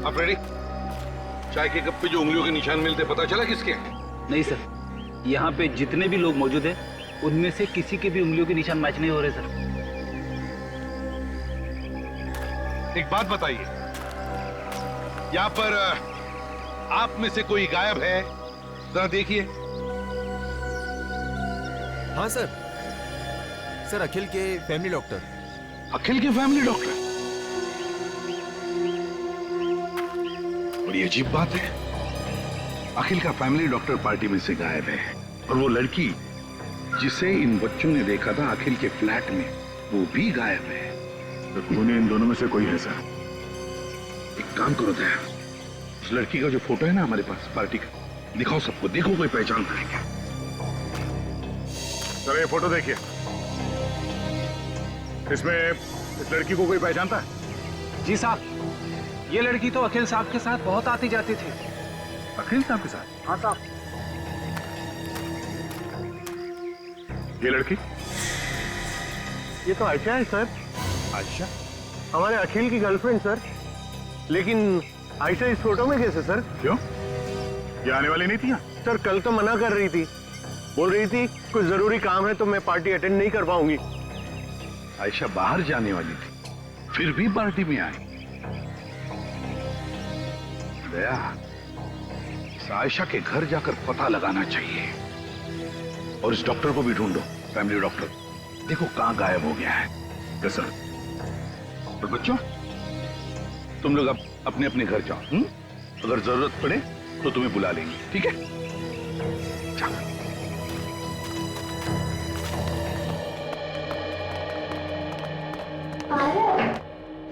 आप रेडी? चाय के कप पे जो उंगलियों के निशान मिलते पता चला किसके? नहीं सर, यहाँ पे जितने भी लोग मौजूद हैं उनमें से किसी के भी उंगलियों के निशान मैच नहीं हो रहे सर। एक बात बताइए, यहाँ पर आप में से कोई गायब है? जरा देखिए। हाँ सर, सर अखिल के फैमिली डॉक्टर। अखिल के फैमिली डॉक्टर? बड़ी अजीब बात है। अखिल का फैमिली डॉक्टर पार्टी में से गायब है और वो लड़की जिसे इन बच्चों ने देखा था अखिल के फ्लैट में, वो भी गायब है। तो खूनी इन दोनों में से कोई है सर। एक काम करो दया, उस लड़की का जो फोटो है ना हमारे पास पार्टी का, दिखाओ सबको, देखो कोई पहचानता है क्या। सर ये फोटो देखिए, इसमें इस लड़की को कोई पहचानता है? जी साहब, ये लड़की तो अखिल साहब के साथ बहुत आती जाती थी। अखिल साहब के साथ? हाँ साहब। ये लड़की? ये तो आयशा है सर, आयशा? हमारे अखिल की गर्लफ्रेंड सर। लेकिन आयशा इस फोटो में कैसे सर? क्यों, ये आने वाली नहीं थी यहाँ? सर कल तो मना कर रही थी, बोल रही थी कुछ जरूरी काम है तो मैं पार्टी अटेंड नहीं कर पाऊंगी। आयशा बाहर जाने वाली थी, फिर भी पार्टी में आई। दया, इस आयशा के घर जाकर पता लगाना चाहिए और इस डॉक्टर को भी ढूंढो, फैमिली डॉक्टर। देखो कहां गायब हो गया है। Yes sir. और बच्चों, तुम लोग अब अपने अपने घर जाओ। अगर जरूरत पड़े तो तुम्हें बुला लेंगे, ठीक है? चलो।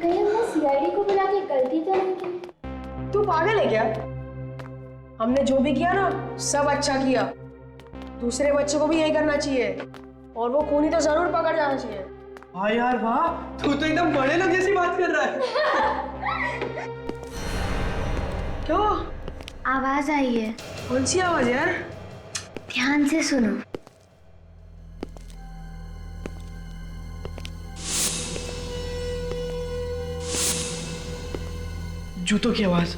कहीं हमने सीआईडी को बुला के गलती तो नहीं की? तू पागल है क्या? हमने जो भी किया ना सब अच्छा किया। दूसरे बच्चों को भी यही करना चाहिए और वो खूनी तो जरूर पकड़ जाना चाहिए। हाँ यार वाह, तू तो एकदम बड़े लोग जैसी बात कर रहा है। क्यों? आवाज आई है। कौन सी आवाज यार? ध्यान से सुनो। जूतों की आवाज।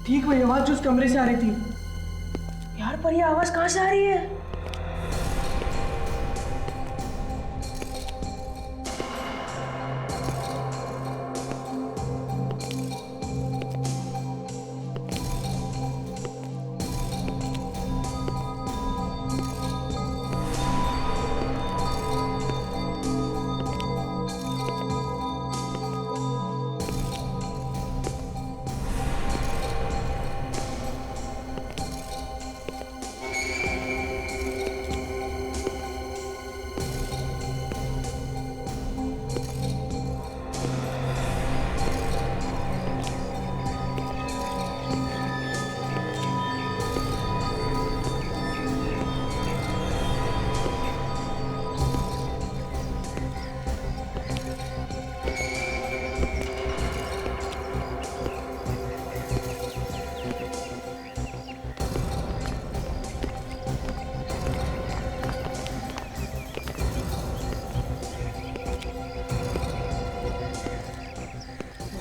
ठीक वही आवाज जो उस कमरे से आ रही थी। यार पर ये आवाज कहाँ से आ रही है?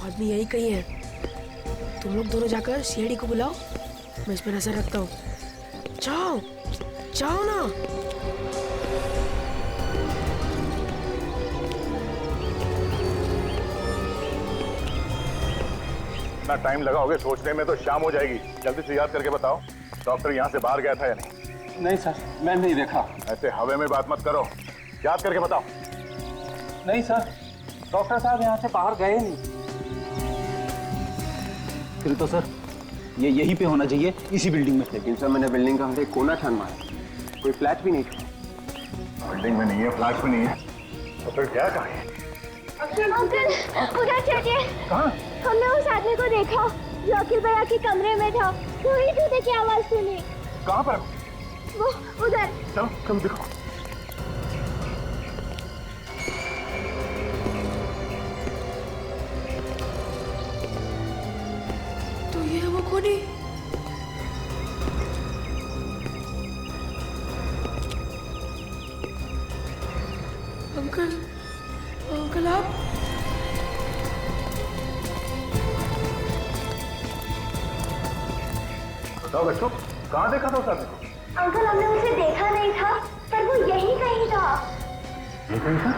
आदमी यही कहीं है। तुम लोग दोनों जाकर सीआईडी को बुलाओ, मैं इस पर नजर रखता हूँ। जाओ जाओ ना। इतना टाइम लगाओगे सोचने में तो शाम हो जाएगी। जल्दी से याद करके बताओ, डॉक्टर यहाँ से बाहर गया था या नहीं? नहीं सर, मैं नहीं देखा। ऐसे हवा में बात मत करो, याद करके बताओ। नहीं सर, डॉक्टर साहब यहाँ से बाहर गए नहीं। फिर तो सर ये यहीं पे होना चाहिए, इसी बिल्डिंग में। लेकिन सर मैंने बिल्डिंग का हर एक कोना छान मारा, कोई फ्लैट भी नहीं था। बिल्डिंग में नहीं है, फ्लैट में नहीं है, तो फिर क्या कहा है? अंकल उधर चलिए। कहाँ? हमने उस आदमी को देखा जो अखिल भैया के कमरे में था। वही जूते की आवाज सुनी। कहाँ पर? वो उधर। चलो चलो दिखाओ। तो ये वो खूनी। अंकल अंकल आप बताओ बच्चों, कहाँ देखा था उस आदमी को? अंकल हमने उसे देखा नहीं था, पर वो यहीं कहीं था। ये कहीं था?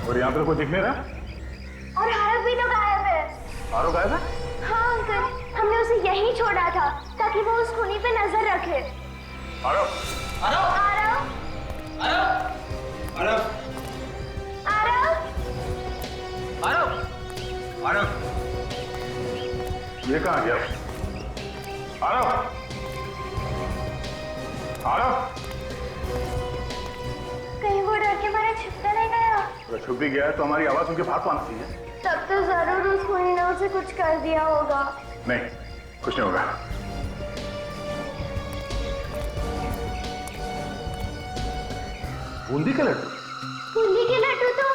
और यहाँ पर कोई दिख नहीं रहा? और आरव भी तो गायब है। आरो गायब है? हाँ अंकल, हमने उसे यहीं छोड़ा था ताकि वो उस खूनी पे नजर रखे। आरो, आरव, आरव, आरव, आरव, आरव, आरव, ये कहाँ गया? आरो, आरो, कहीं वो डर के मारे छिपता नहीं गया? अगर छुप भी गया है तो हमारी आवाज उनके भाग पाना चाहिए। तब तो जरूर उस खूनी ने उसे कुछ कर दिया होगा। नहीं, कुछ नहीं होगा। बूंदी के लड्डू? बूंदी के लड्डू तो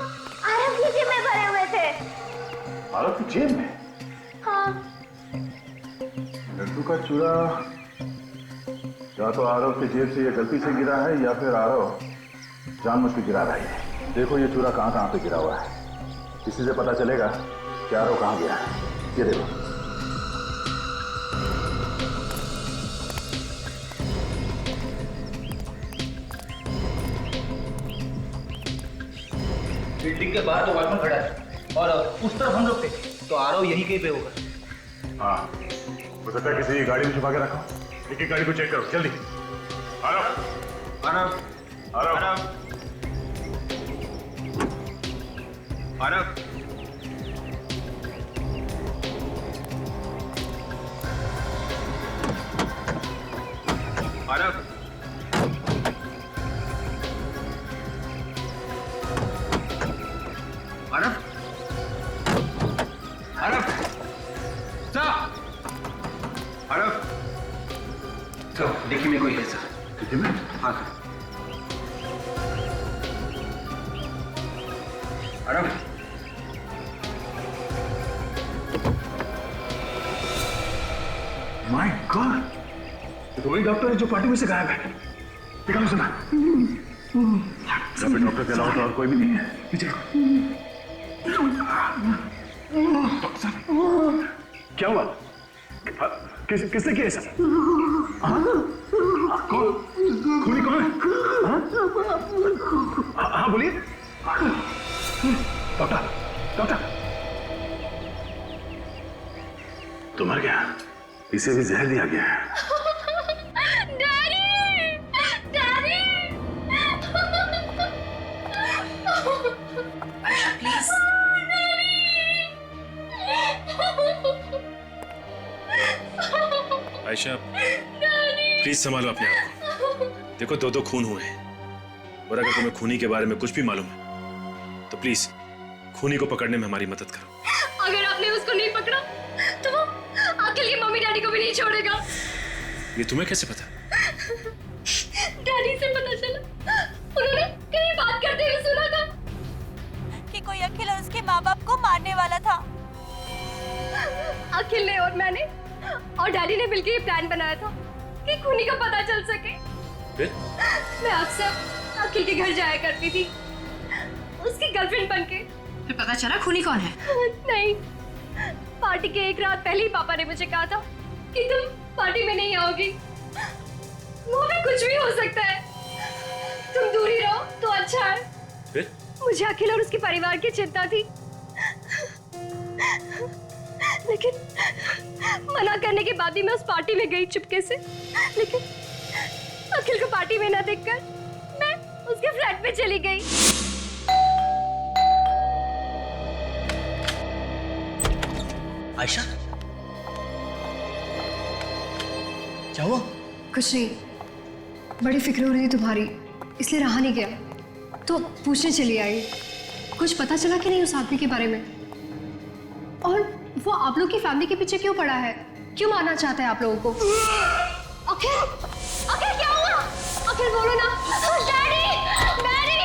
आरव की जेब में भरे हुए थे। आरो की जेब में? हाँ, लड्डू का चूड़ा या तो आरव की जेब से ये गलती से गिरा है या फिर आरव जानबूझ के गिरा रहा है। देखो ये चूड़ा कहाँ कहाँ पे गिरा हुआ है, इसी से पता चलेगा कि आरव कहाँ गया है। ये देखो, बिल्डिंग के बाहर तो वॉचमैन खड़ा है और उस तरफ हम लोग थे, तो आरव यहीं कहीं पे होगा। हाँ, हो सकता है किसी गाड़ी में छुपा के रखा। एक गाड़ी को चेक करो जल्दी। आरव, आरव, आरव, आरव, आरव, आरव, आरव, आरव, स्टॉप, आरव, तो देखिए में कोई है सर। ठीक है मैं? हाँ सर। आरव, माय गॉड, ये तो वही डॉक्टर है जो पार्टी में से गायब है। निकालो सुना। यहाँ पे डॉक्टर के अलावा तो और कोई भी नहीं है। पीछे रखो। डॉक्टर साहब, क्या हुआ? किसने किया ऐसा? हाँ? कौन? खूनी कौन है? हाँ? हाँ बोलिए। डॉक्टर, डॉक्टर, तो मर गया, इसे भी जहर दिया गया है। Daddy, daddy, please Ayesha, please संभालो अपने आप को। देखो दो खून हुए हैं और अगर तुम्हें खूनी के बारे में कुछ भी मालूम है तो प्लीज खूनी को पकड़ने में हमारी मदद करो। अगर आपने उसको नहीं पकड़ा तो वो अखिल की मम्मी डैडी को भी नहीं छोड़ेगा। ये तुम्हें कैसे पता? डैडी से पता चला, उन्होंने कहीं बात करते हुए सुना था कि कोई अखिल और उसके माँ बाप को मारने वाला था। अखिल ने और मैंने और डैडी ने मिलकर ये प्लान बनाया था कि खूनी का पता चल सके। फिर? मैं अक्सर अखिल के घर जाया करती थी उसकी गर्लफ्रेंड बनके। फिर पता चला खूनी कौन है? नहीं, पार्टी के एक रात पहले ही पापा ने मुझे कहा था कि तुम पार्टी में नहीं आओगी। वो भी कुछ भी हो सकता है, तुम दूर ही रहो तो अच्छा है। फिर? मुझे अखिल और उसके परिवार की चिंता थी, लेकिन मना करने के बाद ही मैं उस पार्टी में गई चुपके से। लेकिन अखिल को पार्टी में ना देखकर मैं उसके फ्लैट में चली गई। आयशा, क्या हुआ? कुछ नहीं, बड़ी फिक्र हो रही थी तुम्हारी, इसलिए रहा नहीं गया तो पूछने चली आई। कुछ पता चला कि नहीं उस आदमी के बारे में? और वो आप लोग की फैमिली के पीछे क्यों पड़ा है? क्यों मारना चाहता है आप लोगों को? अखिल, अखिल क्या हुआ? अखिल बोलो ना। Daddy, daddy.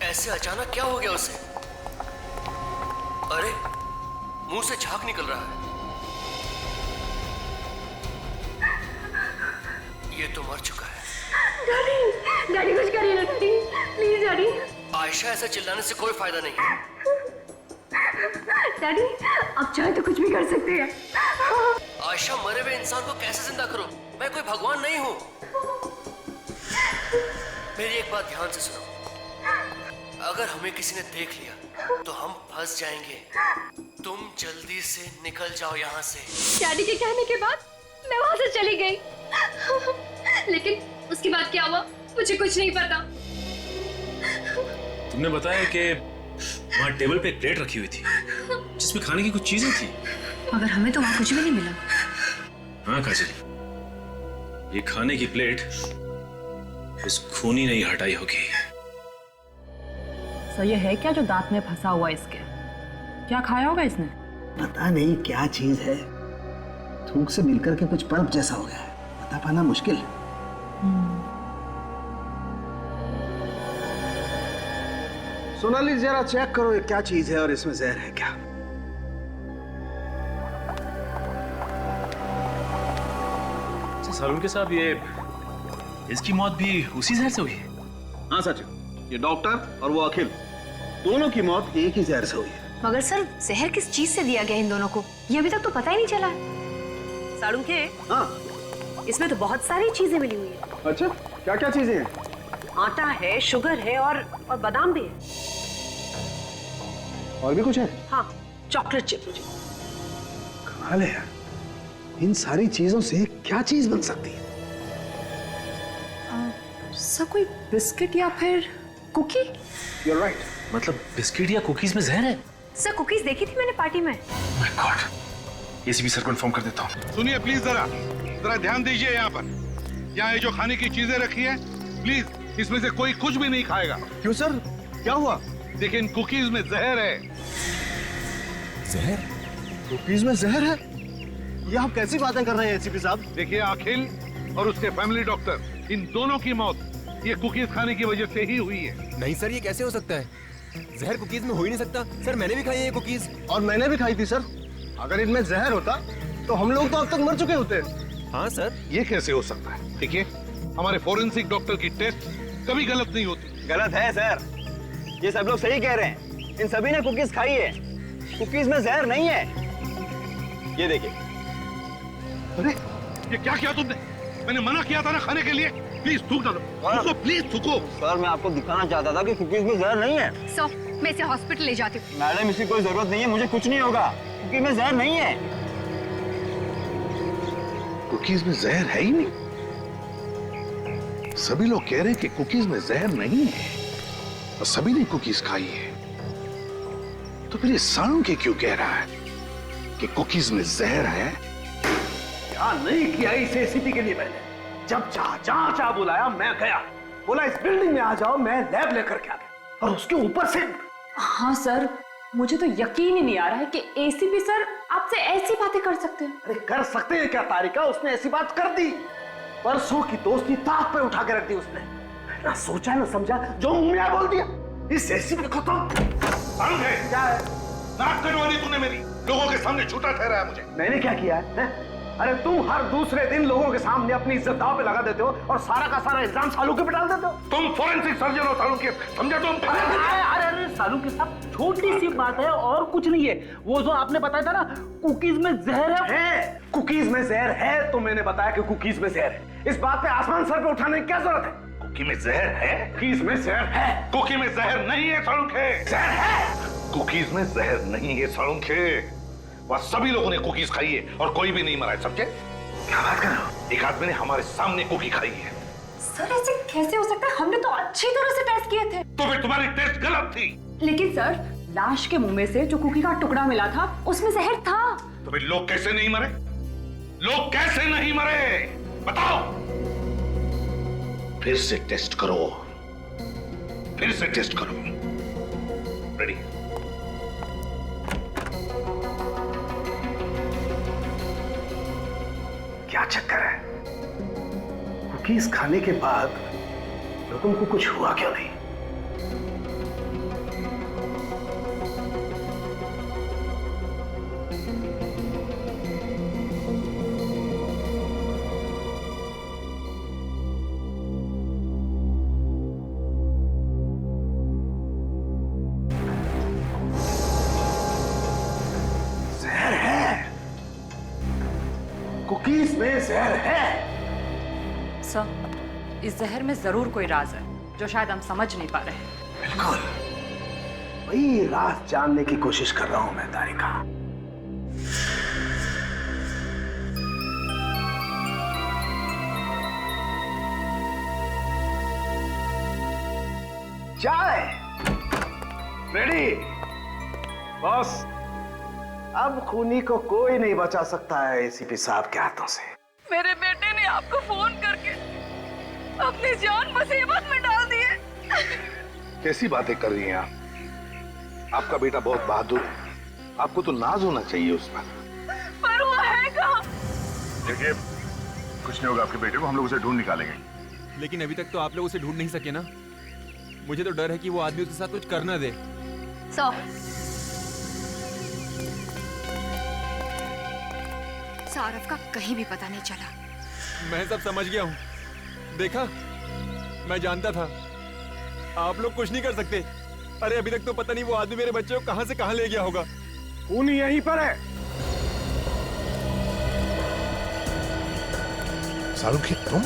ऐसे अचानक क्या हो गया उसे? अरे, मुंह से झाग निकल रहा है। ये तो मर चुका है। डैडी, डैडी कुछ करिए ना डैडी, प्लीज डैडी। आयशा, ऐसे चिल्लाने से कोई फायदा नहीं है। डैडी, आप चाहे तो कुछ भी कर सकते हैं। आयशा, मरे हुए इंसान को कैसे जिंदा करूं? मैं कोई भगवान नहीं हूं। मेरी एक बात ध्यान से सुनो, अगर हमें किसी ने देख लिया तो हम फंस जाएंगे। तुम जल्दी से निकल जाओ यहाँ से। डैडी के कहने के बाद मैं वहां से चली गई, लेकिन उसके बाद क्या हुआ मुझे कुछ नहीं पता। तुमने बताया कि वहाँ टेबल पे एक प्लेट रखी हुई थी जिसमें खाने की कुछ चीजें थी, मगर हमें तो वहाँ कुछ भी नहीं मिला। हाँ काजल, ये खाने की प्लेट उस खूनी ने ही हटाई होगी। सो ये है क्या जो दांत में फंसा हुआ इसके? क्या खाया होगा इसने? पता नहीं क्या चीज है, थूक से मिलकर के कुछ पल्प जैसा हो गया है, बता पाना मुश्किल। सोनाली, जरा चेक करो ये क्या चीज है और इसमें जहर है क्या। सालून के साहब, ये इसकी मौत भी उसी जहर से हुई है? हाँ सच, ये डॉक्टर और वो अखिल, दोनों की मौत एक ही जहर से हुई है। मगर सर, जहर किस चीज से दिया गया इन दोनों को, ये अभी तक तो पता ही नहीं चला है। साड़ू के हाँ, इसमें तो बहुत सारी चीजें मिली हुई है। अच्छा, क्या क्या चीजें हैं? आटा है, शुगर है और बादाम भी है। और भी कुछ है? हाँ, चॉकलेट चिप्स। कमाल है यार, इन सारी चीजों से क्या चीज बन सकती है? सर, कोई बिस्किट या फिर कुकी? You're right. मतलब बिस्किट या कुकीज में जहर है? सर, कुकीज देखी थी मैंने पार्टी में। माय गॉड, एसीपी सर को इन्फॉर्म कर देता हूँ। सुनिए प्लीज, जरा ध्यान दीजिए यहाँ पर। यहाँ ये जो खाने की चीजें रखी है, प्लीज इसमें से कोई कुछ भी नहीं खाएगा। क्यों सर, क्या हुआ? देखिए, इन कुकीज में जहर है। जहर? कुकीज में जहर है? ये आप कैसी बातें कर रहे हैं एसीपी साहब? देखिए, अखिल और उसके फैमिली डॉक्टर, इन दोनों की मौत ये कुकीज खाने की वजह से ही हुई है। नहीं सर, ये कैसे हो सकता है? जहर कुकीज में हो ही नहीं सकता। सर, मैंने भी खाई है ये कुकीज। और मैंने भी खाई थी सर। अगर इनमें जहर होता तो हम लोग तो अब तक मर चुके होते। हाँ सर। ये कैसे हो सकता है? देखिए, हमारे फोरेंसिक डॉक्टर की टेस्ट कभी गलत नहीं होती। गलत है सर, ये सब लोग सही कह रहे हैं। इन सभी ने कुकीज खाई है, कुकीज में जहर नहीं है। ये देखिए। अरे, ये क्या किया तुमने? मैंने मना किया था ना खाने के लिए। प्लीज थूक डालो, थूको प्लीज, थूको। सर, मैं आपको दिखाना चाहता था कि कुकीज में जहर नहीं है। सो, मैं इसे हॉस्पिटल ले जाती हूँ। मैडम, इसकी कोई जरूरत नहीं है, मुझे कुछ नहीं होगा। कुकीज में जहर नहीं है। कुकीज में जहर है ही नहीं। सभी लोग कह रहे हैं कि कुकीज में जहर नहीं है और सभी ने कुकीज खाई है। तो फिर ये सालू के क्यों कह रहा है कि कुकीज में जहर है? क्या नहीं किया इस एसीपी के लिए मैंने। जब जहां चाह बुलाया मैं गया, बोला इस बिल्डिंग में आ जाओ, मैं लैब लेकर के आ गया। और उसके ऊपर से हाँ सर, मुझे तो यकीन ही नहीं आ रहा है कि एसीपी सर आपसे ऐसी बातें कर सकते हैं। अरे कर सकते हैं क्या तारिका, उसने ऐसी बात कर दी। परसों की दोस्ती ताक पे उठा के रख दी उसने। ना सोचा ना समझा, जो उम्मीद बोल दिया। इस एसीपी को तो क्या है? नाक कटवा दी तूने मेरी, लोगों के सामने झूठा ठहराया मुझे। मैंने क्या किया है? अरे तुम हर दूसरे दिन लोगों के सामने अपनी इज्जत दांव पे लगा देते हो और सारा का सारा इल्जाम सालू के पे डाल देते हो। तुम फोरेंसिक सर्जन हो सालू के, समझे तुम? अरे सालू के साथ छोटी सी बात है और कुछ नहीं है। वो जो आपने बताया था ना, कुकीज में जहर है। कुकीज में जहर है तो मैंने बताया कि कुकीज में जहर है। इस बात पे आसमान सर पे उठाने की क्या जरूरत है? कुकी में जहर है? कुकीज में जहर है। कुकी में जहर नहीं है सालू के। जहर है। कुकीज में जहर नहीं है सालू के। वह सभी लोगों ने कुकीज खाई है और कोई भी नहीं मरा है, समझे? क्या बात कर रहे हो? एक आदमी ने हमारे सामने कुकी खाई है। सर, ऐसे कैसे हो सकता है? हमने तो अच्छी तरह से टेस्ट किए थे। तो फिर तुम्हारी टेस्ट गलत थी। लेकिन सर, लाश के मुंह में से जो कुकी का टुकड़ा मिला था उसमें जहर था। तो फिर लोग कैसे नहीं मरे? लोग कैसे नहीं मरे? बताओ। फिर से टेस्ट करो, फिर से टेस्ट करो। रेडी? क्या चक्कर है? कुकीज खाने के बाद लोगों को कुछ हुआ क्यों नहीं? कुकीज में जहर है। सर, इस जहर में जरूर कोई राज है जो शायद हम समझ नहीं पा रहे। बिल्कुल, वही राज जानने की कोशिश कर रहा हूं मैं तारिका। चाय रेडी। बॉस, अब खूनी को कोई नहीं बचा सकता है एसीपी साहब के हाथों से। मेरे बेटे ने आपको फोन करके अपनी जान मुसीबत में डाल दी है। कैसी बातें कर रही हैं आप? आपका बेटा बहुत बहादुर है, आपको तो नाज होना चाहिए उस पर वो है कहाँ? देखिए, कुछ नहीं होगा आपके बेटे को, हम लोग उसे ढूंढ निकालेंगे। लेकिन अभी तक तो आप लोग उसे ढूंढ नहीं सके ना। मुझे तो डर है कि वो आदमी उसके साथ कुछ कर ना दे। सौरभ का कहीं भी पता नहीं चला। मैं सब समझ गया हूँ। देखा, मैं जानता था आप लोग कुछ नहीं कर सकते। अरे अभी तक तो पता नहीं वो आदमी मेरे बच्चे को कहां से कहां ले गया होगा। खूनी यहीं पर है। शाहरुख, तुम?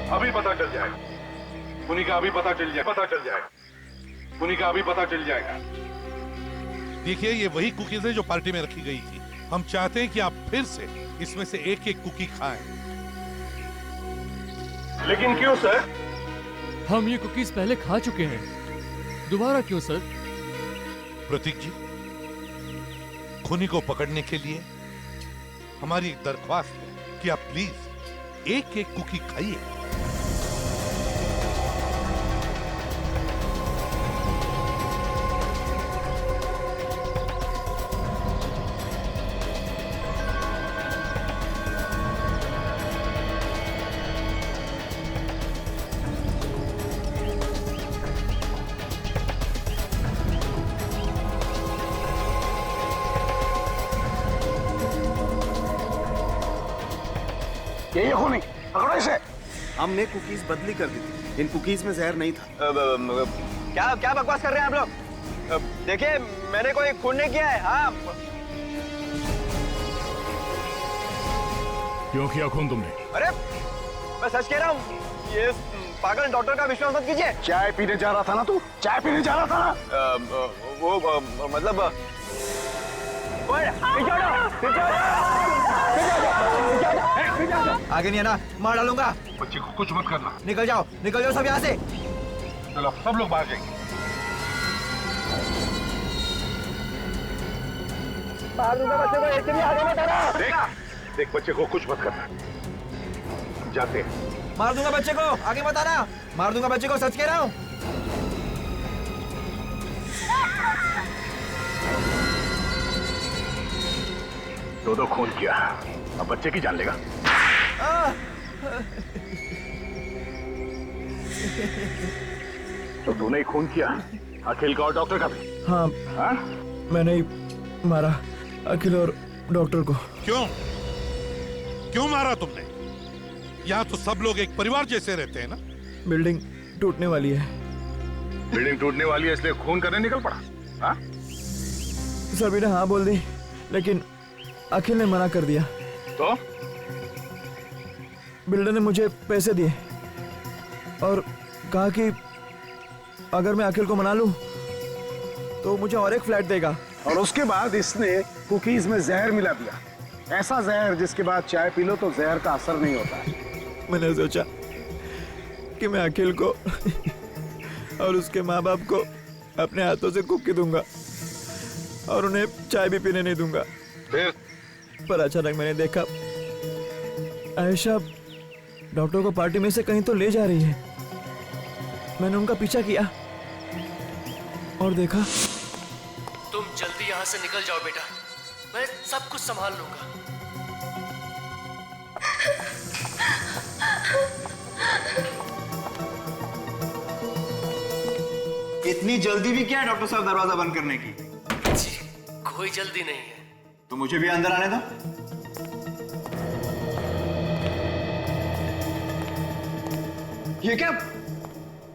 अभी पता चल जाएगा खूनी का, अभी पता चल जाएगा खूनी का, अभी पता चल जाएगा। देखिए, ये वही कुकीज है जो पार्टी में रखी गई थी। हम चाहते हैं कि आप फिर से इसमें से एक एक कुकी खाएं। लेकिन क्यों सर? हम ये कुकीज पहले खा चुके हैं, दोबारा क्यों सर? प्रतीक जी, खूनी को पकड़ने के लिए हमारी एक दरख्वास्त है कि आप प्लीज एक एक कुकी खाइए। ये खूनी, पकड़ो इसे। हमने कुकीज बदली कर दी थी, इन कुकीज में जहर नहीं था। क्या क्या बकवास कर रहे हैं आप लोग? देखिए, मैंने कोई खून नहीं किया है। हाँ, क्यों किया खून तुमने? अरे मैं सच कह रहा हूँ। ये पागल डॉक्टर का विश्वास मत कीजिए। चाय पीने जा रहा था ना तू? चाय पीने जा रहा था ना? वो मतलब आगे नहीं है ना, मार डालूंगा। बच्चे को कुछ मत करना। निकल जाओ सब यहाँ से। चलो, सब लोग बाहर जाएंगे। मार दूंगा बच्चे को, ऐसे भी आगे मत आना। देख, बच्चे को कुछ मत करना। जाते हैं। मार दूंगा बच्चे को, आगे मत आना। मार दूंगा बच्चे को, सच कह रहा हूँ। दो खून किया, अब बच्चे की जान लेगा। तो तूने ही खून किया, अखिल का और डॉक्टर का भी? हाँ, मैंने ही मारा अखिल और डॉक्टर को। क्यों मारा तुमने? यहाँ तो सब लोग एक परिवार जैसे रहते हैं ना। बिल्डिंग टूटने वाली है। बिल्डिंग टूटने वाली है इसलिए खून करने निकल पड़ा? हाँ? सभी ने हाँ बोल दी, लेकिन अखिल ने मना कर दिया। तो बिल्डर ने मुझे पैसे दिए और कहा कि अगर मैं अखिल को मना लूं तो मुझे और एक फ्लैट देगा। और उसके बाद इसने कुकीज में जहर मिला दिया, ऐसा जहर जिसके बाद चाय पी लो तो जहर का असर नहीं होता है। मैंने सोचा कि मैं अखिल को और उसके माँ बाप को अपने हाथों से कुकी दूंगा और उन्हें चाय भी पीने नहीं दूंगा। पर अचानक मैंने देखा आयशा डॉक्टर को पार्टी में से कहीं तो ले जा रही है। मैंने उनका पीछा किया और देखा। तुम जल्दी यहाँ से निकल जाओ बेटा, मैं सब कुछ संभाल लूंगा। इतनी जल्दी भी क्या है डॉक्टर साहब दरवाजा बंद करने की? जी, कोई जल्दी नहीं है। तो मुझे भी अंदर आने दो। ये क्या,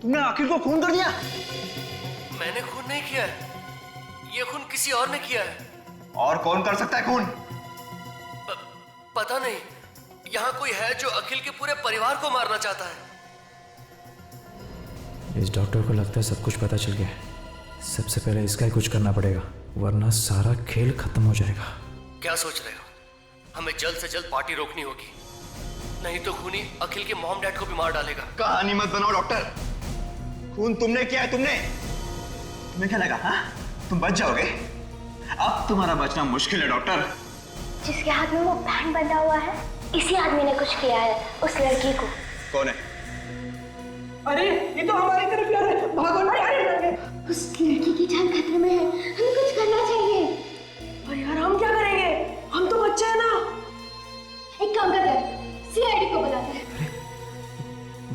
तुमने अखिल को खून कर दिया? मैंने खून नहीं किया है, ये खून किसी और ने किया है। और कौन कर सकता है खून? पता नहीं, यहाँ कोई है जो अखिल के पूरे परिवार को मारना चाहता है। इस डॉक्टर को लगता है सब कुछ पता चल गया है। सबसे पहले इसका ही कुछ करना पड़ेगा, वरना सारा खेल खत्म हो जाएगा। क्या सोच रहे हो? हमें जल्द से जल्द पार्टी रोकनी होगी, नहीं तो खूनी अखिल के मॉम डैड को भी मार डालेगा। कहानी मत बनाओ डॉक्टर, खून तुमने किया है। तुम्हें क्या लगा, हाँ? तुम बच जाओगे? अब तुम्हारा बचना मुश्किल है डॉक्टर। जिसके हाथ में वो बैंड बंधा हुआ है, इसी आदमी ने कुछ किया है उस लड़की को। कौन है? अरे ये तो हमारी तरफ यार है, भागो ना यार। उस लड़की की जान खतरे में है, हमें कुछ करना चाहिए। और यार हम क्या करेंगे, हम तो बच्चे हैं ना। एक काम करते हैं, सीआईडी को बुलाते हैं।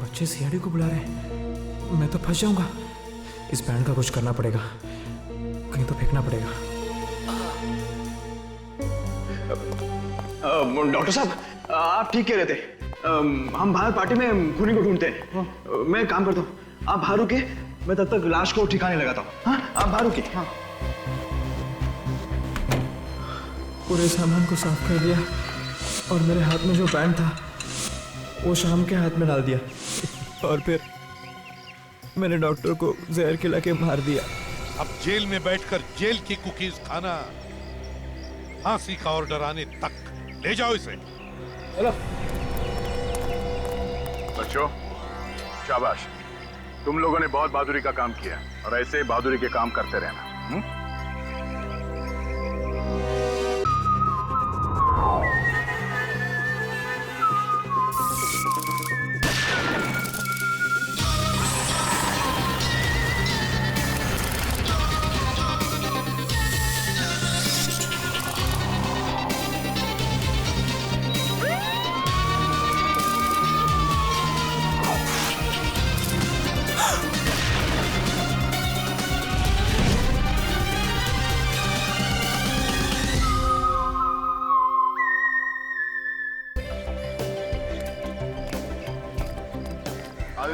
बच्चे सीआईडी को बुला रहे हैं, मैं तो फंस जाऊंगा। इस बैंड का कुछ करना पड़ेगा, कहीं तो फेंकना पड़ेगा। डॉक्टर साहब, आप ठीक कह रहे थे। हम बाहर पार्टी में खूनी को ढूंढते हैं। मैं काम करता हूँ, आप बाहर रुके, मैं तब तक लाश को ठिकाने लगाता हूँ। हाँ, आप बाहर रुके। हाँ। पूरे सामान को साफ कर दिया और मेरे हाथ में जो बैंड था वो शाम के हाथ में डाल दिया और फिर मैंने डॉक्टर को जहर खिला के मार दिया। अब जेल में बैठकर जेल की कुकीज खाना, फांसी का ऑर्डर आने तक। ले जाओ इसे। हेलो बच्चों, शाबाश, तुम लोगों ने बहुत बहादुरी का काम किया और ऐसे ही बहादुरी के काम करते रहना।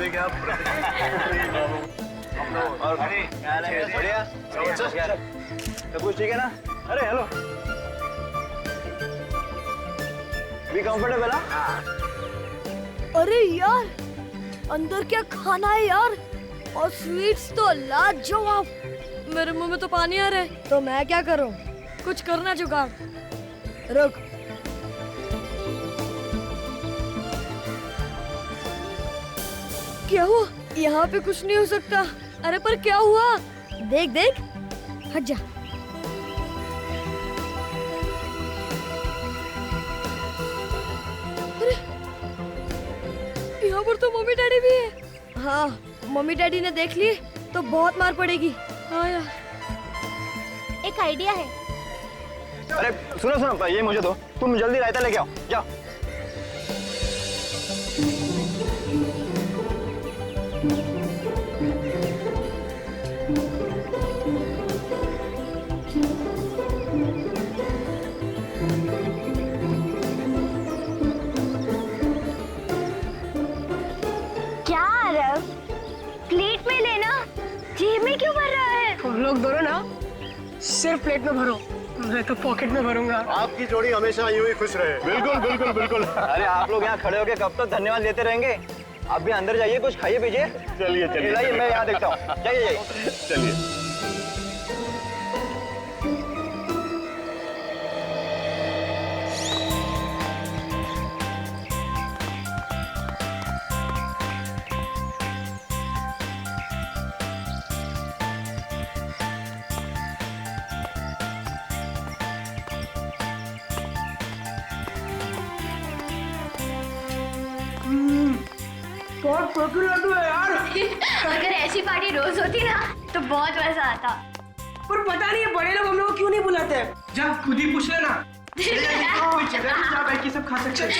क्या और बढ़िया, सब कुछ ठीक है ना? अरे हेलो, भी कंफर्टेबल? अरे यार, अंदर क्या खाना है यार, और स्वीट्स तो लाजवाब। मेरे मुंह में तो पानी आ रहा है, तो मैं क्या करूं? कुछ करना जुगाड़। रुक, क्या हुआ? यहाँ पे कुछ नहीं हो सकता। अरे पर क्या हुआ? देख देख, हट जा। अरे यहाँ पर तो मम्मी डैडी भी है। हाँ, मम्मी डैडी ने देख ली तो बहुत मार पड़ेगी। हाँ यार, एक आइडिया है। अरे सुनो, ये मुझे दो, तुम जल्दी रायता लेके आओ, जाओ। प्लेट में लेना, जेब में क्यों भर रहा है? तुम लोग दोनों ना सिर्फ प्लेट में भरो, मैं तो पॉकेट में भरूंगा। आपकी जोड़ी हमेशा यूं ही खुश रहे। बिल्कुल बिल्कुल बिल्कुल। अरे आप लोग यहाँ खड़े होके कब तक धन्यवाद देते रहेंगे? आप भी अंदर जाइए, कुछ खाइए पीजिए। चलिए चलिए, मैं यहाँ देखता हूँ। जाइए। चलिए। बहुत प्रोटीन लड्डू है यार। अगर ऐसी पार्टी रोज होती ना तो बहुत मजा आता। पर पता नहीं है बड़े लोग हम लोग को क्यों नहीं बुलाते हैं। जा खुद ही पूछ लेना। कोई जगह नहीं जहाँ बैठ के सब खा सकते हैं।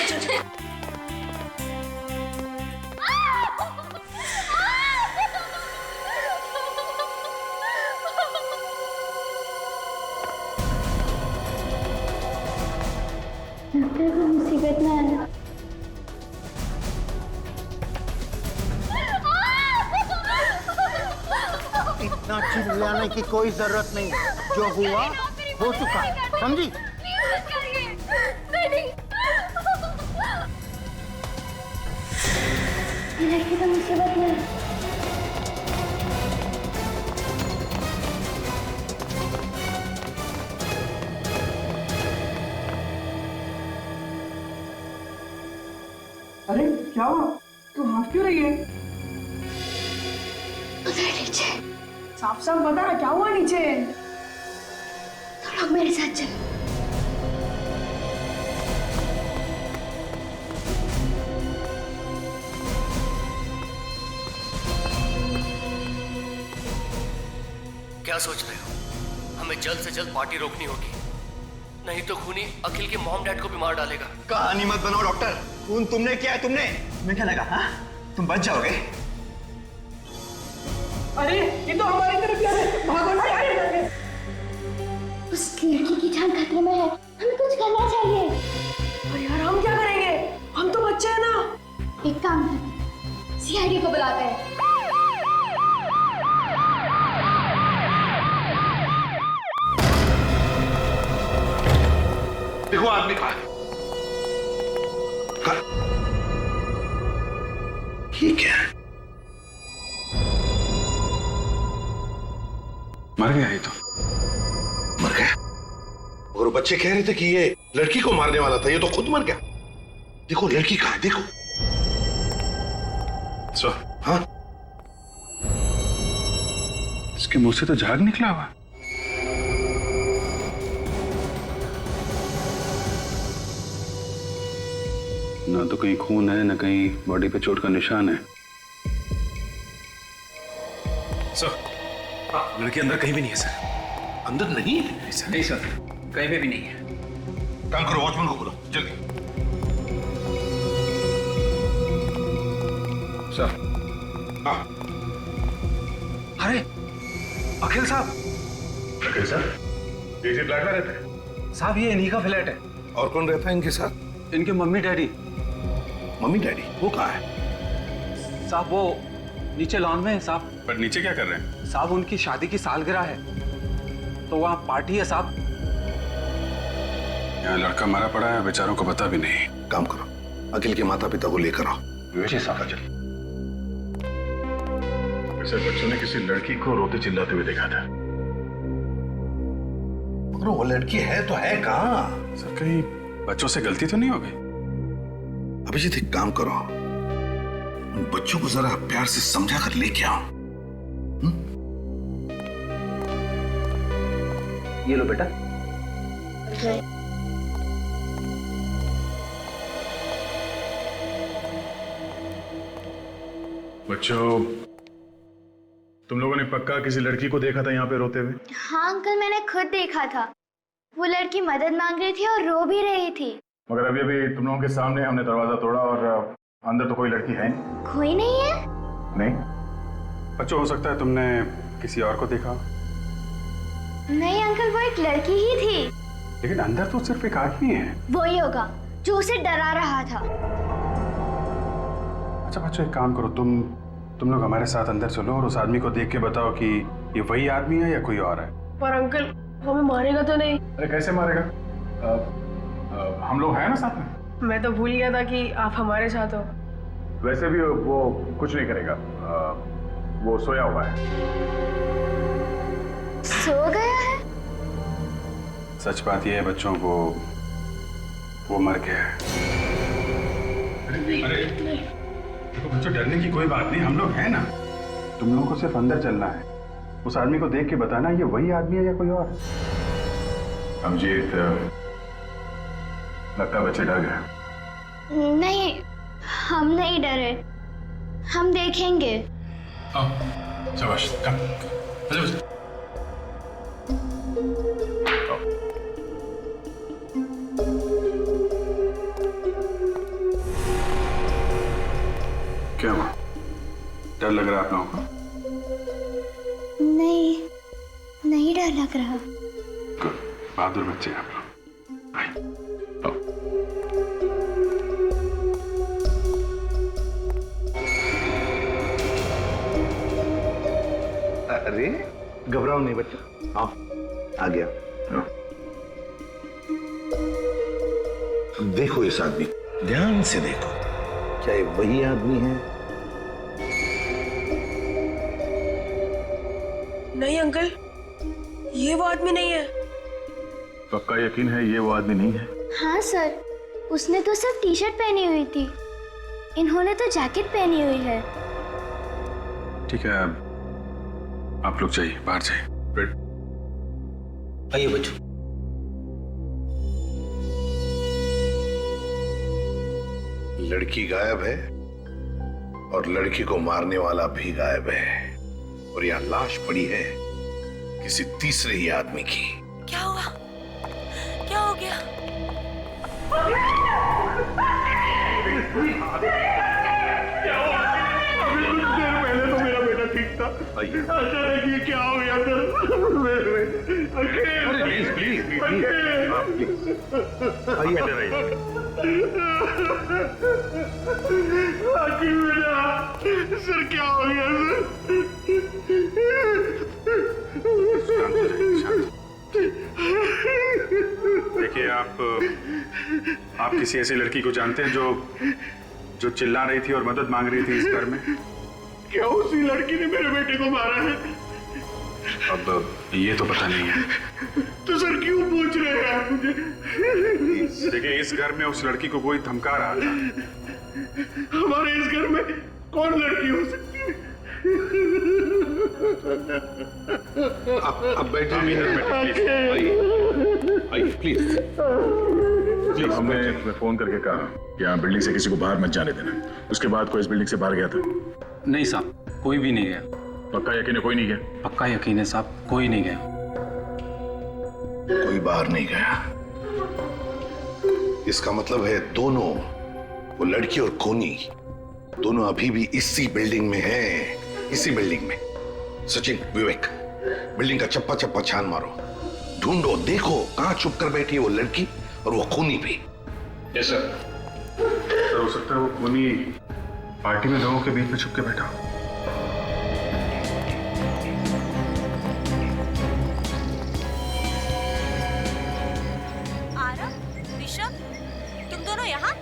मुसीबत में आना। चिल्लाने की कोई जरूरत नहीं, जो हुआ हो चुका, समझी? ये लड़की तो मुसीबत में है। अरे क्या हुआ? तू हाफ क्यों रही है? उधर नीचे। साफ साफ बता क्या हुआ नीचे? तुम लोग मेरे साथ चलो। क्या सोच रहे हो? हमें जल्द से जल्द पार्टी रोकनी होगी, नहीं तो खूनी अखिल के मॉम डैड को भी मार डालेगा। कहानी मत बनाओ डॉक्टर। खून तुमने किया है, तुमने। तुम्हें क्या लगा? हाँ, तुम बच जाओगे? अरे ये तो हमारी तरफ जा रहे हैं, भागो ना यार। उस लड़की की जान खतरे में है, हमें कुछ करना चाहिए। अरे यार हम क्या करेंगे? हम तो बच्चे हैं ना। एक काम करते, सीआईडी को बुलाते हैं। देखो आदमी कहाँ है? ये क्या है? मर गया ये तो। मर गया? और बच्चे कह रहे थे कि ये लड़की को मारने वाला था, ये तो खुद मर गया। देखो लड़की कहाँ है, देखो। सर, हाँ? इसके मुंह से तो झाग निकला हुआ। ना तो कहीं खून है, ना कहीं बॉडी पे चोट का निशान है। सर, लड़की अंदर कहीं भी नहीं है सर। अंदर नहीं है? नहीं सर, कहीं पे भी नहीं है। काम करो, वॉचमैन को बुलाओ जल्दी। सर। हाँ। अरे अखिल साहब। अखिल साहब इसी फ्लैट में रहते हैं? साहब ये इन्हीं का फ्लैट है। और कौन रहता है इनके साथ? इनके मम्मी डैडी। मम्मी डैडी वो कहाँ है? साहब वो नीचे लॉन में है साहब। पर नीचे क्या कर रहे हैं? साहब उनकी शादी की सालगिरह है, तो वहाँ पार्टी है साहब। यहाँ लड़का मारा पड़ा है, बेचारों को पता भी नहीं। काम करो, अखिल के माता पिता को लेकर आओ। जी साहब। वैसे बच्चों ने किसी लड़की को रोते चिल्लाते हुए देखा था। मगर वो लड़की है तो है कहाँ? सर कहीं बच्चों से गलती तो नहीं हो गई? अभिजीत एक काम करो, उन बच्चों को जरा प्यार से समझा कर लेके आओ। ये लो बेटा। बच्चों, तुम लोगों ने पक्का किसी लड़की को देखा था यहाँ पे रोते हुए? हाँ अंकल, मैंने खुद देखा था। वो लड़की मदद मांग रही थी और रो भी रही थी। मगर अभी अभी तुम लोगों के सामने हमने दरवाजा तोड़ा और अंदर तो कोई लड़की है नहीं। कोई नहीं है? नहीं। बच्चों, हो सकता है तुमने किसी और को देखा। नहीं अंकल, वो एक लड़की ही थी। लेकिन अंदर तो सिर्फ एक आदमी है। वही होगा जो उसे डरा रहा था। अच्छा बच्चों, एक काम करो, तुम लोग हमारे साथ अंदर चलो और उस आदमी को देख के बताओ कि ये वही आदमी है या कोई और है। पर अंकल हमें मारेगा तो नहीं? अरे कैसे मारेगा? हम लोग हैं ना साथ में। मैं तो भूल गया था कि आप हमारे साथ हो। वैसे भी वो कुछ नहीं करेगा, वो सोया हुआ है। सो गया है? सच बात यह है बच्चों, वो मर गया है। अरे देखो बच्चों, डरने की कोई बात नहीं, हम लोग हैं ना। तुम लोगों को सिर्फ अंदर चलना है, उस आदमी को देख के बताना ये वही आदमी है या कोई और। अभिजीत, लगता है बच्चे डर गए। नहीं, हम नहीं डरे, हम देखेंगे। शाबाश, क्या हुआ? डर लग रहा है आप लोगों को? नहीं, नहीं डर लग रहा। बहादुर बच्चे आप लोग। आइए। अरे घबराओ नहीं बच्चा, आओ, आ गया। आओ। देखो इस आदमी, ध्यान से देखो, क्या ये वही आदमी है? नहीं अंकल, ये वो आदमी नहीं है। पक्का यकीन है ये वो आदमी नहीं है? हाँ सर, उसने तो सिर्फ टी शर्ट पहनी हुई थी, इन्होंने तो जैकेट पहनी हुई है। ठीक है, आप लोग जाइए, बाहर जाइए। आइए बच्चों। लड़की गायब है और लड़की को मारने वाला भी गायब है, और यहाँ लाश पड़ी है किसी तीसरे ही आदमी की। क्या हुआ? क्या हो गया? पहले तो मेरा बेटा ठीक था, अचानक ये क्या हो गया सर? प्लीज प्लीज प्लीज आइए, सर क्या हो गया सर? देखिए, आप किसी ऐसी लड़की को जानते हैं जो चिल्ला रही थी और मदद मांग रही थी इस घर में? क्या उसी लड़की ने मेरे बेटे को मारा है? अब ये तो पता नहीं है। तो सर क्यों पूछ रहे हैं आप मुझे? देखिए, इस घर में उस लड़की को कोई धमका रहा था। हमारे इस घर में कौन लड़की हो सकती है? अब बैठे, आइए प्लीज। हमने फोन करके कहा कि यहाँ बिल्डिंग से किसी को बाहर मत जाने देना। उसके बाद कोई इस बिल्डिंग से बाहर गया था? नहीं साहब, कोई भी नहीं गया। पक्का यकीन है कोई नहीं गया? पक्का यकीन है साहब, कोई नहीं गया। कोई बाहर नहीं गया, इसका मतलब है दोनों, वो लड़की और खूनी, दोनों अभी भी इसी बिल्डिंग में हैं, इसी बिल्डिंग में। सचिन, विवेक, बिल्डिंग का चप्पा चप्पा छान मारो, ढूंढो, देखो कहां छुप कर बैठी है वो लड़की और वो खूनी भी। Yes sir. हो सकता है वो खूनी पार्टी में लोगों के बीच में छुप के बैठा हो। आरव, ऋषभ, तुम दोनों यहाँ?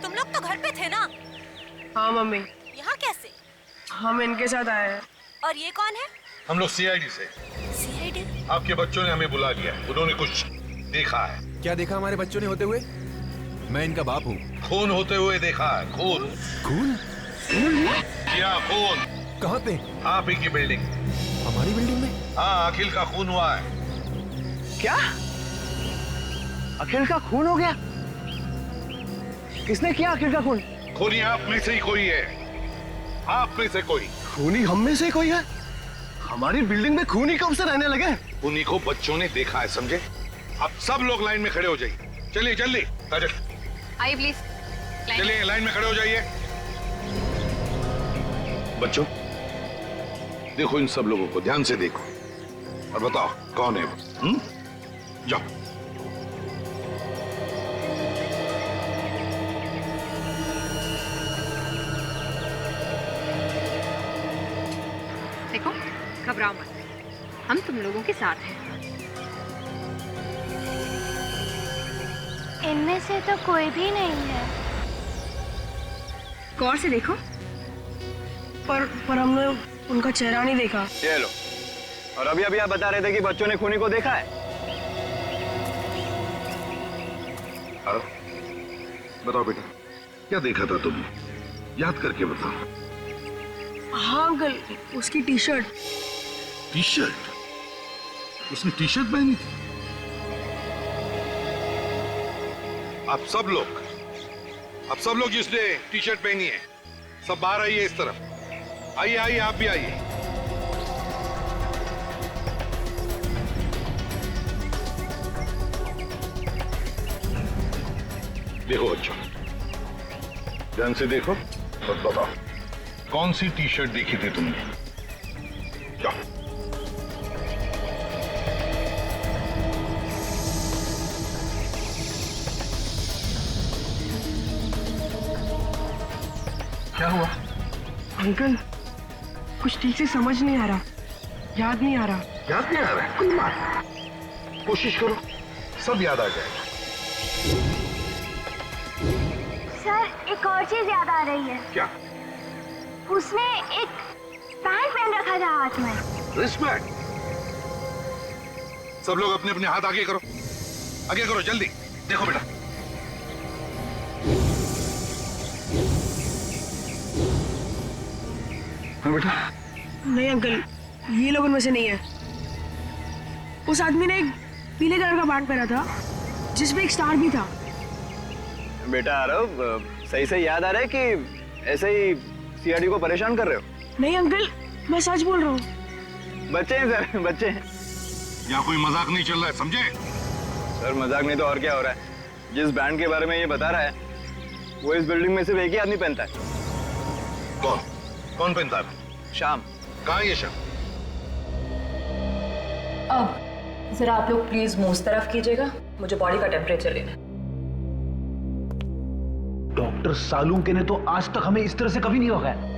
तुम लोग तो घर पे थे ना? हाँ मम्मी। यहाँ कैसे? हम इनके साथ आए हैं। और ये कौन है? हम लोग सीआईडी से। सीआईडी? आपके बच्चों ने हमें बुला लिया, उन्होंने कुछ देखा है। क्या देखा हमारे बच्चों ने होते हुए? मैं इनका बाप हूँ। खून होते हुए देखा है, खून। खून? जी हाँ, खून। कहाँ पे? आप ही की बिल्डिंग। हमारी बिल्डिंग में? हाँ, अखिल का खून हुआ है। क्या? अखिल का खून हो गया? किसने किया अखिल का खून? खूनी आप में से ही कोई है, आप में से कोई। खूनी हम में से कोई है? हमारी बिल्डिंग में खूनी कब से रहने लगे? खूनी को बच्चों ने देखा है, समझे? अब सब लोग लाइन में खड़े हो जाइए। चलिए जल्दी, काजल आइए प्लीज। चलिए लाइन में खड़े हो जाइए। बच्चों, देखो इन सब लोगों को, ध्यान से देखो और बताओ कौन है वो। जाओ। देखो, घबराओ मत, हम तुम लोगों के साथ हैं। इनमें से तो कोई भी नहीं है। गौर से देखो। पर हमने उनका चेहरा नहीं देखा। ये लो। और अभी अभी आप बता रहे थे कि बच्चों ने खूनी को देखा है। बताओ बेटा, क्या देखा था तुमने? याद करके बताओ। हाँ अंकल, उसकी टी शर्ट। T shirt? उसने टी शर्ट पहनी थी? आप सब लोग जिसने टी शर्ट पहनी है, सब बाहर आइए इस तरफ। आइए आइए, आप भी आइए। देखो बच्चों, ध्यान से देखो और बताओ कौन सी टी शर्ट देखी थी तुमने? जाओ। क्या हुआ? अंकल, कुछ ठीक से समझ नहीं आ रहा। याद नहीं आ रहा। याद नहीं आ रहा है? कोई बात नहीं। कोशिश करो, सब याद आ जाएगा। सर एक और चीज याद आ रही है। क्या? उसने एक बैंड पहन रखा था हाथ में। रिस्पेक्ट। सब लोग अपने अपने हाथ आगे करो, आगे करो जल्दी। देखो बेटा, बेटा नहीं अंकल, ये लोग उनमें से नहीं है। उस आदमी ने एक पीले कलर का बैंड पहना था जिसमें एक स्टार भी था। बेटा आरव, सही से याद आ रहा है कि ऐसे ही सीआरडी को परेशान कर रहे हो? नहीं अंकल, मैं सच बोल रहा हूँ। बच्चे हैं सर, बच्चे हैं। यहाँ कोई मजाक नहीं चल रहा है, समझे? सर मजाक नहीं तो और क्या हो रहा है? जिस बैंड के बारे में ये बता रहा है वो इस बिल्डिंग में सिर्फ एक ही आदमी पहनता है। कौन? कौन पहनता है? शाम। कहाँ है ये शाम? अब जरा आप लोग प्लीज मुंह उस तरफ कीजिएगा, मुझे बॉडी का टेम्परेचर लेना है। डॉक्टर सालुंके ने तो आज तक हमें इस तरह से कभी नहीं रोका है।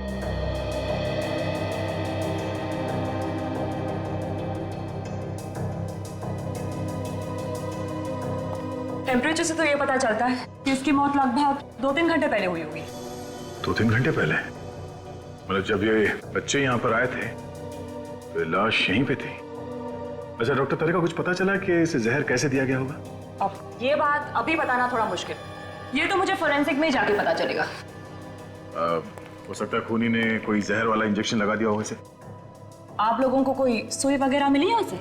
टेम्परेचर से तो ये पता चलता है कि इसकी मौत लगभग 2-3 घंटे पहले हुई होगी। 2-3 घंटे पहले? मतलब जब ये बच्चे यहाँ पर आए थे तो लाश यहीं पे थी। अच्छा डॉक्टर, तेरे को कुछ पता चला कि इसे जहर कैसे दिया गया होगा? अब ये बात अभी बताना थोड़ा मुश्किल, ये तो मुझे फोरेंसिक में ही जाके पता चलेगा। हो सकता है खूनी ने कोई जहर वाला इंजेक्शन लगा दिया हो इसे। आप लोगों को कोई सुई वगैरह मिली है उसे?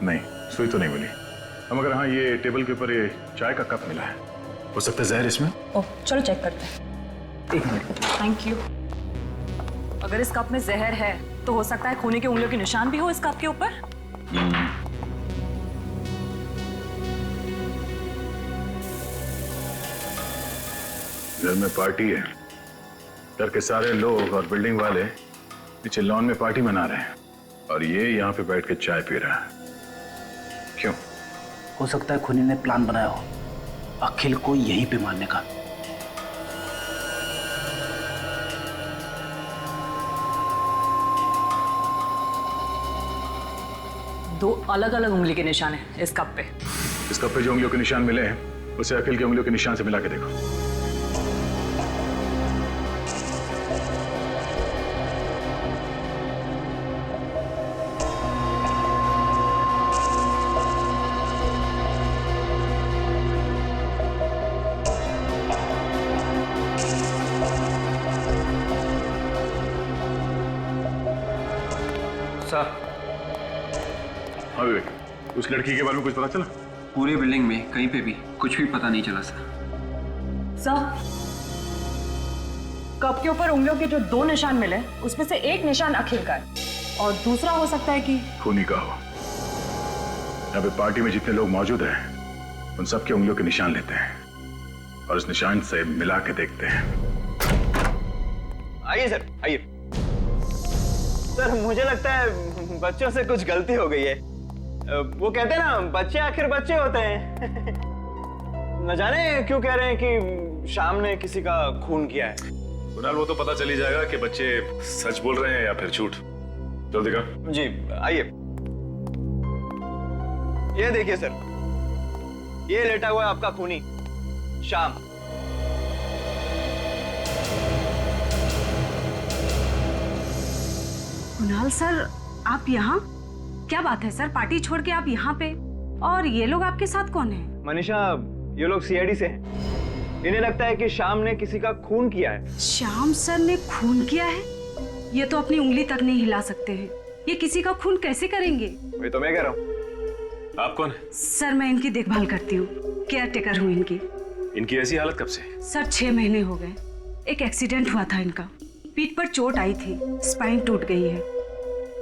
नहीं, सुई तो नहीं मिली। मगर हाँ, ये टेबल के ऊपर ये चाय का कप मिला है, हो सकता है जहर इसमें। ओह चलो चेक करते हैं। एक मिनट। Thank you. अगर इस कप में जहर है तो हो सकता है खूनी की उंगलियों के निशान भी हो इस कप के ऊपर। घर में पार्टी है, घर के सारे लोग और बिल्डिंग वाले नीचे लॉन में पार्टी मना रहे हैं और ये यहाँ पे बैठ के चाय पी रहा है। क्यों? हो सकता है खूनी ने प्लान बनाया हो अखिल को यहीं पे मारने का। दो अलग अलग उंगली के निशान हैं इस कप पे। इस कप पे जो उंगलियों के निशान मिले हैं उसे अखिल की उंगलियों के निशान से मिला के देखो। हाँ विवेक, उस लड़की के बारे में कुछ पता चला? पूरे बिल्डिंग में कहीं पे भी कुछ भी पता नहीं चला सर। कप के ऊपर उंगलियों के जो 2 निशान मिले उसमें से एक निशान अखिल का है और दूसरा हो सकता है कि खूनी का हो। यहाँ पे पार्टी में जितने लोग मौजूद हैं उन सबके उंगलियों के निशान लेते हैं और उस निशान से मिला के देखते हैं। आइए सर, आइए। सर मुझे लगता है बच्चों से कुछ गलती हो गई है। वो कहते हैं ना, बच्चे आखिर बच्चे होते हैं। न जाने क्यों कह रहे हैं कि शाम ने किसी का खून किया है। कुणाल, वो तो पता चल ही जाएगा कि बच्चे सच बोल रहे हैं या फिर झूठ। चल दिखा। जी आइए। ये देखिए सर, ये लेटा हुआ है आपका खूनी शाम। कुणाल सर, आप यहाँ? क्या बात है सर, पार्टी छोड़ के आप यहाँ पे? और ये लोग आपके साथ कौन है? मनीषा, ये लोग सीआईडी से हैं। इन्हें लगता है कि शाम ने किसी का खून किया है। श्याम सर ने खून किया है? ये तो अपनी उंगली तक नहीं हिला सकते हैं। ये किसी का खून कैसे करेंगे? वही तो मैं कह रहा हूँ। आप कौन है? सर मैं इनकी देखभाल करती हूँ, केयर टेकर हूँ इनकी। इनकी ऐसी हालत कब से? सर 6 महीने हो गए। एक एक्सीडेंट हुआ था इनका, पीठ पर चोट आई थी, स्पाइन टूट गई है।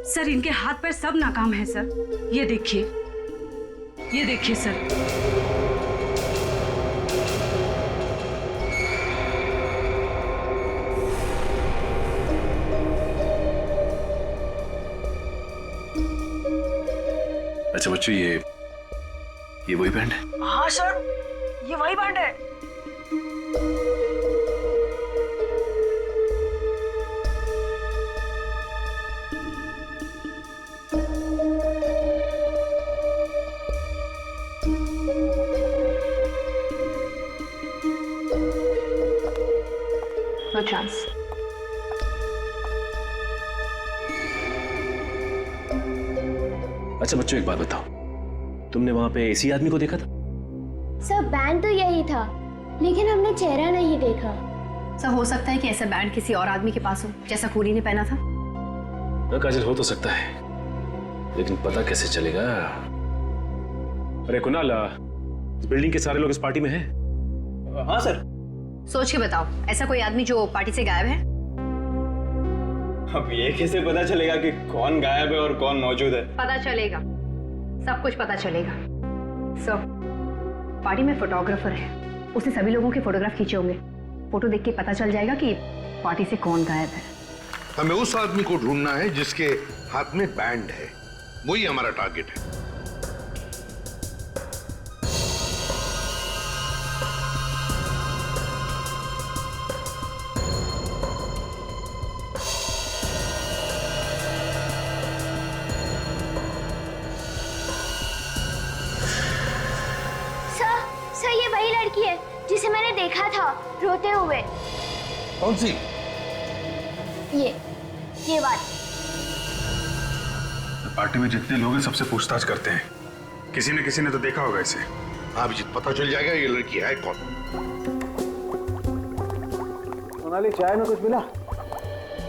सर इनके हाथ पैर सब नाकाम है सर। ये देखिए, ये देखिए सर। अच्छा बच्चों, ये वही बैंड है? हाँ सर, ये वही बैंड है। चांस। अच्छा बच्चों, एक बात बताओ, तुमने वहां पे इसी आदमी को देखा था? सर बैंड तो यही था, लेकिन हमने चेहरा नहीं देखा। सर हो सकता है कि ऐसा बैंड किसी और आदमी के पास हो, जैसा खूनी ने पहना था। ना काजल, हो तो सकता है, लेकिन पता कैसे चलेगा? अरे कुणाल, इस बिल्डिंग के सारे लोग इस पार्टी में हैं? हाँ सर। सोच के बताओ, ऐसा कोई आदमी जो पार्टी से गायब है? अब ये कैसे पता चलेगा कि कौन गायब है और कौन मौजूद है? पता चलेगा, सब कुछ पता चलेगा। सर, पार्टी में फोटोग्राफर है, उसने सभी लोगों के फोटोग्राफ खींचे होंगे। फोटो देख के पता चल जाएगा कि पार्टी से कौन गायब है। हमें उस आदमी को ढूंढना है जिसके हाथ में बैंड है, वही हमारा टारगेट है। सर ये वही लड़की है जिसे मैंने देखा था रोते हुए। कौन सी? ये बात। पार्टी में जितने लोग हैं सबसे पूछताछ करते हैं, किसी न किसी ने तो देखा होगा इसे। हाँ अभिजीत, पता चल जाएगा ये लड़की है कौन। सोनाली, चाय में कुछ मिला?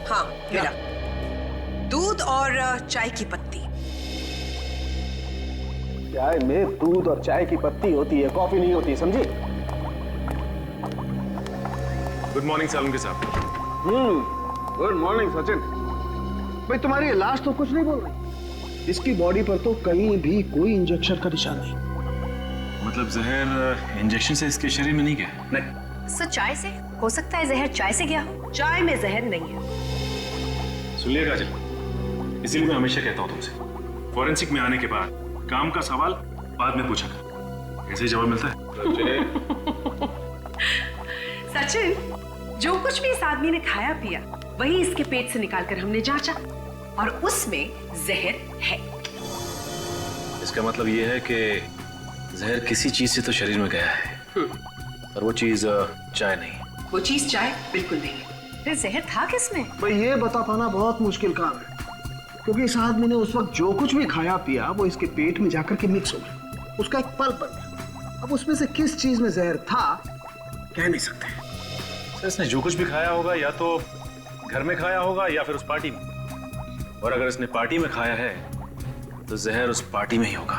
हाँ मिला, दूध और चाय की पत्ती। चाय में दूध और चाय की पत्ती होती है, कॉफी नहीं होती, समझी? गुड मॉर्निंग सालुंके साहब। Good morning Sachin. भाई तुम्हारी लाश तो कुछ नहीं बोल रही। इसकी बॉडी पर तो कहीं भी कोई इंजेक्शन का निशान नहीं। मतलब जहर इंजेक्शन से इसके शरीर में नहीं गया? नहीं। सर चाय से हो सकता है, जहर चाय से गया हो। चाय में जहर नहीं है। सुनिए काजल, इसीलिए मैं हमेशा कहता हूँ तुमसे, फॉरेंसिक में आने के बाद काम का सवाल बाद में पूछा कर। ऐसे ही जवाब मिलता है। सचिन, जो कुछ भी इस आदमी ने खाया पिया वही इसके पेट से निकालकर हमने जांचा और उसमें जहर है। इसका मतलब ये है कि जहर किसी चीज से तो शरीर में गया है, और वो चीज चाय नहीं। वो चीज चाय बिल्कुल नहीं है। फिर जहर था किसमें? भाई ये बता पाना बहुत मुश्किल काम है, क्योंकि इस आदमी ने उस वक्त जो कुछ भी खाया पिया वो इसके पेट में जाकर के मिक्स हो गया, उसका एक पल्प बन गया। अब उसमें से किस चीज में जहर था कह नहीं सकते। सर इसने जो कुछ भी खाया होगा या तो घर में खाया होगा या फिर उस पार्टी में, और अगर इसने पार्टी में खाया है तो जहर उस पार्टी में ही होगा।